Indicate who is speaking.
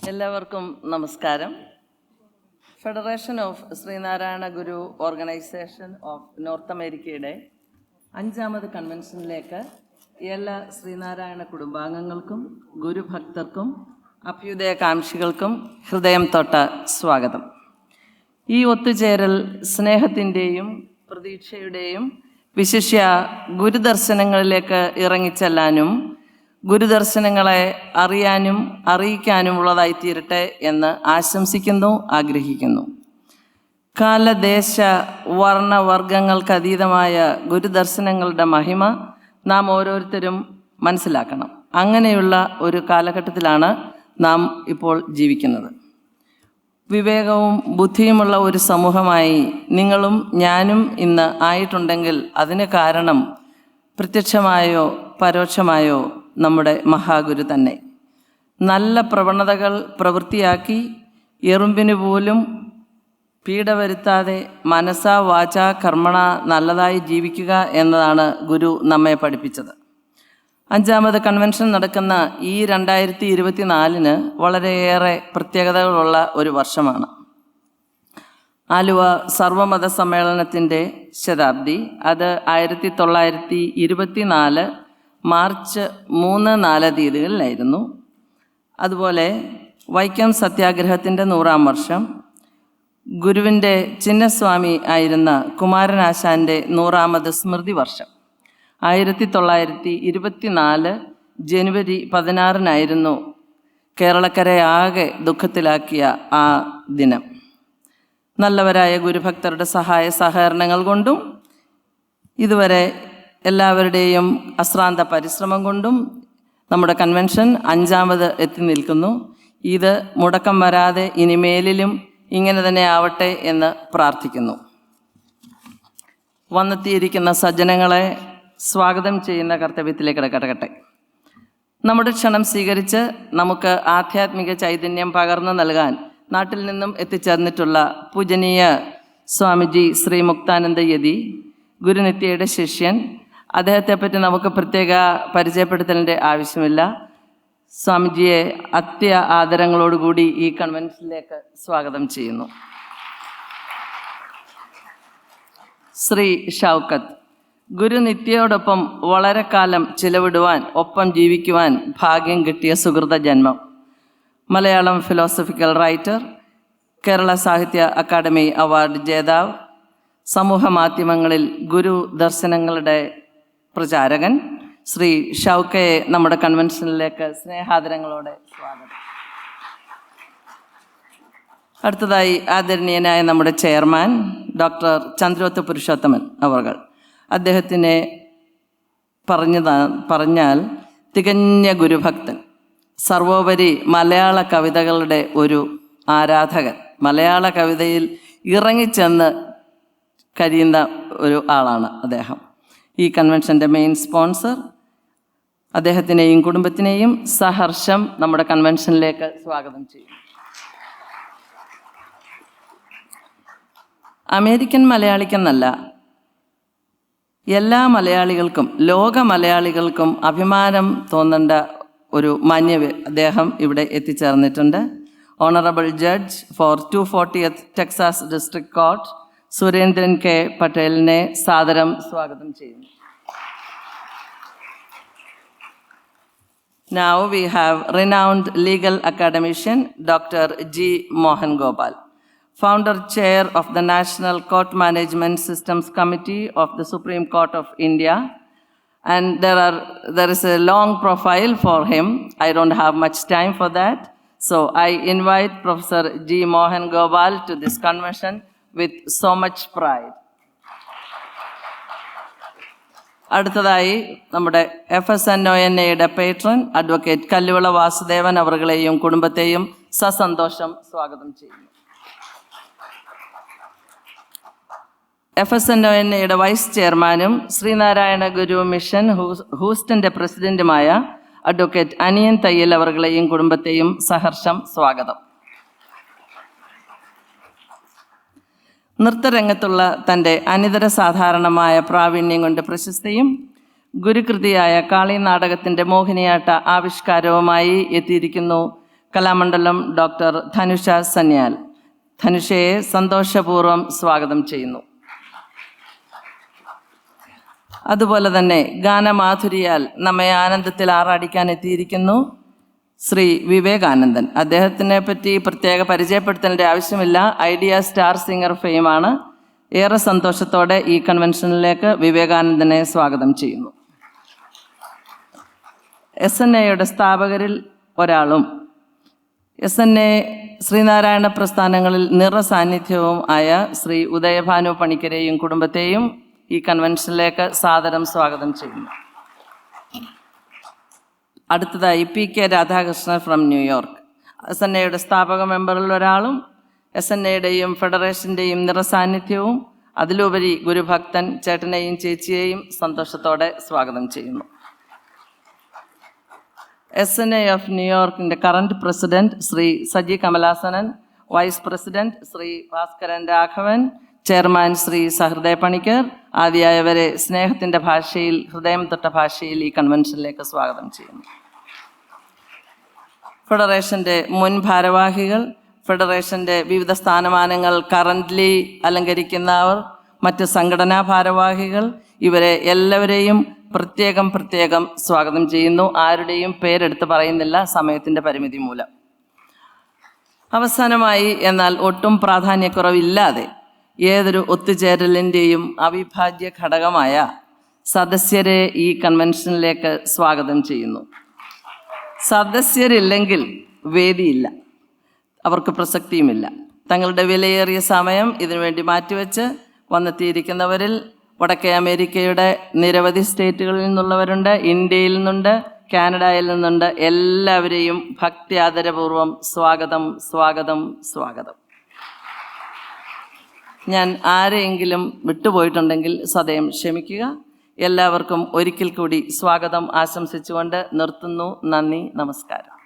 Speaker 1: എല്ലാവർക്കും നമസ്കാരം. Federation of Sree Narayana Guru organisation of north അമേരിക്കയുടെ 5ാമത് കൺവെൻഷനിലേക്ക് എല്ലാ ശ്രീനാരായണ കുടുംബാംഗങ്ങൾക്കും ഗുരുഭക്തർക്കും അഭ്യുദയകാംക്ഷികൾക്കും ഹൃദയം തൊട്ട സ്വാഗതം. ഈ ഒത്തുചേരൽ സ്നേഹത്തിൻ്റെയും പ്രതീക്ഷയുടെയും വിശിഷ്യ ഗുരുദർശനങ്ങളിലേക്ക് ഇറങ്ങിച്ചെല്ലാനും ഗുരുദർശനങ്ങളെ അറിയാനും അറിയിക്കാനുമുള്ളതായിത്തീരട്ടെ എന്ന് ആശംസിക്കുന്നു, ആഗ്രഹിക്കുന്നു. കാലദേശ വർണ്ണവർഗങ്ങൾക്കതീതമായ ഗുരുദർശനങ്ങളുടെ മഹിമ നാം ഓരോരുത്തരും മനസ്സിലാക്കണം. അങ്ങനെയുള്ള ഒരു കാലഘട്ടത്തിലാണ് നാം ഇപ്പോൾ ജീവിക്കുന്നത്. വിവേകവും ബുദ്ധിയുമുള്ള ഒരു സമൂഹമായി നിങ്ങളും ഞാനും ഇന്ന് ആയിട്ടുണ്ടെങ്കിൽ അതിന് കാരണം പ്രത്യക്ഷമായോ പരോക്ഷമായോ നമ്മുടെ മഹാഗുരു തന്നെ. നല്ല പ്രവണതകൾ പ്രവൃത്തിയാക്കി എറുമ്പിന് പോലും പീഡ വരുത്താതെ മനസ്സാ വാചാ കർമ്മണ നല്ലതായി ജീവിക്കുക എന്നതാണ് ഗുരു നമ്മെ പഠിപ്പിച്ചത്. 5ാമത് കൺവെൻഷൻ നടക്കുന്ന ഈ 2024 വളരെയേറെ പ്രത്യേകതകളുള്ള ഒരു വർഷമാണ്. ആലുവ സർവമത സമ്മേളനത്തിൻ്റെ ശതാബ്ദി. അത് 1924 മാർച്ച് 3-4 തീയതികളിലായിരുന്നു. അതുപോലെ വൈക്കം സത്യാഗ്രഹത്തിൻ്റെ 100ാം വർഷം, ഗുരുവിൻ്റെ ചിന്നസ്വാമി ആയിരുന്ന കുമാരനാശാൻ്റെ 100ാമത് സ്മൃതി വർഷം. 1924 ജനുവരി 16 കേരളക്കരയാകെ ദുഃഖത്തിലാക്കിയ ആ ദിനം. നല്ലവരായ ഗുരുഭക്തരുടെ സഹായ സഹകരണങ്ങൾ കൊണ്ടും ഇതുവരെ എല്ലാവരുടെയും അശ്രാന്ത പരിശ്രമം കൊണ്ടും നമ്മുടെ കൺവെൻഷൻ 5ാമത് എത്തി നിൽക്കുന്നു. ഇത് മുടക്കം വരാതെ ഇനിമേലിലും ഇങ്ങനെ തന്നെ ആവട്ടെ എന്ന് പ്രാർത്ഥിക്കുന്നു. വന്നെത്തിയിരിക്കുന്ന സജ്ജനങ്ങളെ സ്വാഗതം ചെയ്യുന്ന കർത്തവ്യത്തിലേക്ക് കടക്കട്ടെ. നമ്മുടെ ക്ഷണം സ്വീകരിച്ച് നമുക്ക് ആധ്യാത്മിക ചൈതന്യം പകർന്നു നൽകാൻ നാട്ടിൽ നിന്നും എത്തിച്ചേർന്നിട്ടുള്ള പൂജനീയ സ്വാമിജി ശ്രീ മുക്താനന്ദ യതി, ഗുരുനിത്യയുടെ ശിഷ്യൻ. അദ്ദേഹത്തെപ്പറ്റി നമുക്ക് പ്രത്യേക പരിചയപ്പെടുത്തലിൻ്റെ ആവശ്യമില്ല. സ്വാമിജിയെ ആദരങ്ങളോടുകൂടി ഈ കൺവെൻഷനിലേക്ക് സ്വാഗതം ചെയ്യുന്നു. ശ്രീ ഷൗക്കത്ത്, ഗുരുനിത്യയോടൊപ്പം വളരെ കാലം ചിലവിടുവാൻ, ഒപ്പം ജീവിക്കുവാൻ ഭാഗ്യം കിട്ടിയ സുഹൃത ജന്മം. മലയാളം ഫിലോസഫിക്കൽ റൈറ്റർ, കേരള സാഹിത്യ അക്കാദമി അവാർഡ് ജേതാവ്, സമൂഹ മാധ്യമങ്ങളിൽ ഗുരു ദർശനങ്ങളുടെ പ്രചാരകൻ ശ്രീ ഷൗക്കയെ നമ്മുടെ കൺവെൻഷനിലേക്ക് സ്നേഹാദരങ്ങളോടെ സ്വാഗതം. അടുത്തതായി ആദരണീയനായ നമ്മുടെ ചെയർമാൻ ഡോക്ടർ ചന്ദ്രോത്ത് പുരുഷോത്തമൻ അവർകൾ. അദ്ദേഹത്തിനെ പറഞ്ഞാൽ തികഞ്ഞ ഗുരുഭക്തൻ, സർവോപരി മലയാള കവിതകളുടെ ഒരു ആരാധകൻ, മലയാള കവിതയിൽ ഇറങ്ങിച്ചെന്ന് കഴിയുന്ന ഒരു ആളാണ് അദ്ദേഹം. ഈ കൺവെൻഷൻ്റെ മെയിൻ സ്പോൺസർ. അദ്ദേഹത്തിനെയും കുടുംബത്തിനെയും സഹർഷം നമ്മുടെ കൺവെൻഷനിലേക്ക് സ്വാഗതം ചെയ്യും. അമേരിക്കൻ മലയാളിക്കെന്നല്ല, എല്ലാ മലയാളികൾക്കും, ലോക മലയാളികൾക്കും അഭിമാനം തോന്നേണ്ട ഒരു മാന്യ അദ്ദേഹം ഇവിടെ എത്തിച്ചേർന്നിട്ടുണ്ട്. Honourable judge for 240th Texas district court Surendran K പട്ടേലിനെ സാദരം സ്വാഗതം ചെയ്യുന്നു. Now we have renowned legal academician Dr. G. Mohan Gopal, founder chair of the National Court Management Systems Committee of the Supreme Court of India. And there is a long profile for him. I don't have much time for that. So I invite Professor G. Mohan Gopal to this convention with so much pride. അടുത്തതായി നമ്മുടെ FSNONAയുടെ patron advocate Kalluvila Vasudevan അവർകളെയും കുടുംബത്തെയും സസന്തോഷം സ്വാഗതം ചെയ്യുന്നു. FSNONAയുടെ vice ചെയർമാനും ശ്രീനാരായണ ഗുരു mission ഹൂസ്റ്റന്റെ പ്രസിഡന്റുമായ advocate അനിയൻ തയ്യൽ അവർകളെയും കുടുംബത്തെയും സഹർഷം സ്വാഗതം. നൃത്തരംഗത്തുള്ള തൻ്റെ അനിതര സാധാരണമായ പ്രാവീണ്യം കൊണ്ട് പ്രശസ്തിയും ഗുരുകൃതിയായ കാളി നാടകത്തിൻ്റെ മോഹിനിയാട്ട ആവിഷ്കാരവുമായി എത്തിയിരിക്കുന്നു കലാമണ്ഡലം ഡോക്ടർ ധനുഷ സന്യാൽ. ധനുഷയെ സന്തോഷപൂർവ്വം സ്വാഗതം ചെയ്യുന്നു. അതുപോലെ തന്നെ ഗാനമാധുരിയാൽ നമ്മെ ആനന്ദത്തിൽ ആറാടിക്കാൻ എത്തിയിരിക്കുന്നു ശ്രീ വിവേകാനന്ദൻ. അദ്ദേഹത്തിനെ പറ്റി പ്രത്യേക പരിചയപ്പെടുത്തേണ്ട ആവശ്യമില്ല. ഐഡിയ സ്റ്റാർ സിംഗർ ഫെയിമാണ്. ഏറെ സന്തോഷത്തോടെ ഈ കൺവെൻഷനിലേക്ക് വിവേകാനന്ദനെ സ്വാഗതം ചെയ്യുന്നു. SNAയുടെ സ്ഥാപകരിൽ ഒരാളും SNA ശ്രീനാരായണ പ്രസ്ഥാനങ്ങളിൽ നിറസാന്നിധ്യവും ആയ ശ്രീ ഉദയഭാനു പണിക്കരെയും കുടുംബത്തെയും ഈ കൺവെൻഷനിലേക്ക് സാദരം സ്വാഗതം ചെയ്യുന്നു. അടുത്തതായി PK രാധാകൃഷ്ണൻ ഫ്രം ന്യൂയോർക്ക്. SNAയുടെ സ്ഥാപക മെമ്പറിൽ ഒരാളും SNAയുടെയും ഫെഡറേഷൻ്റെയും നിറസാന്നിധ്യവും അതിലുപരി ഗുരുഭക്തൻ ചേട്ടനെയും ചേച്ചിയെയും സന്തോഷത്തോടെ സ്വാഗതം ചെയ്യുന്നു. SNA ഓഫ് ന്യൂയോർക്കിൻ്റെ current president Shri Saji Kamalasanan, vice president Shri Bhaskaran Raghavan, chairman Shri Sahrudaya Panicker ആദ്യമായവരെ സ്നേഹത്തിൻ്റെ ഭാഷയിൽ, ഹൃദയം തൊട്ട ഭാഷയിൽ ഈ കൺവെൻഷനിലേക്ക് സ്വാഗതം ചെയ്യുന്നു. ഫെഡറേഷൻ്റെ മുൻ ഭാരവാഹികൾ, ഫെഡറേഷൻ്റെ വിവിധ സ്ഥാനമാനങ്ങൾ കറൻ്റ്ലി അലങ്കരിക്കുന്നവർ, മറ്റ് സംഘടനാ ഭാരവാഹികൾ, ഇവരെ എല്ലാവരെയും പ്രത്യേകം സ്വാഗതം ചെയ്യുന്നു. ആരുടെയും പേരെടുത്ത് പറയുന്നില്ല, സമയത്തിൻ്റെ പരിമിതി മൂലം. അവസാനമായി, എന്നാൽ ഒട്ടും പ്രാധാന്യക്കുറവില്ലാതെ ഏതൊരു ഒത്തുചേരലിൻ്റെയും അവിഭാജ്യ ഘടകമായ സദസ്യരെ ഈ കൺവെൻഷനിലേക്ക് സ്വാഗതം ചെയ്യുന്നു. സദസ്യരില്ലെങ്കിൽ വേദിയില്ല, അവർക്ക് പ്രസക്തിയുമില്ല. തങ്ങളുടെ വിലയേറിയ സമയം ഇതിനുവേണ്ടി മാറ്റിവെച്ച് വന്നെത്തിയിരിക്കുന്നവരിൽ വടക്കേ അമേരിക്കയുടെ നിരവധി സ്റ്റേറ്റുകളിൽ നിന്നുള്ളവരുണ്ട്, ഇന്ത്യയിൽ നിന്നുണ്ട്, കാനഡയിൽ നിന്നുണ്ട്. എല്ലാവരെയും ഭക്തി ആദരപൂർവ്വം സ്വാഗതം. ഞാൻ ആരെയെങ്കിലും വിട്ടുപോയിട്ടുണ്ടെങ്കിൽ സദയം ക്ഷമിക്കുക. എല്ലാവർക്കും ഒരിക്കൽ കൂടി സ്വാഗതം ആശംസിച്ചുകൊണ്ട് നിർത്തുന്നു. നന്ദി, നമസ്കാരം.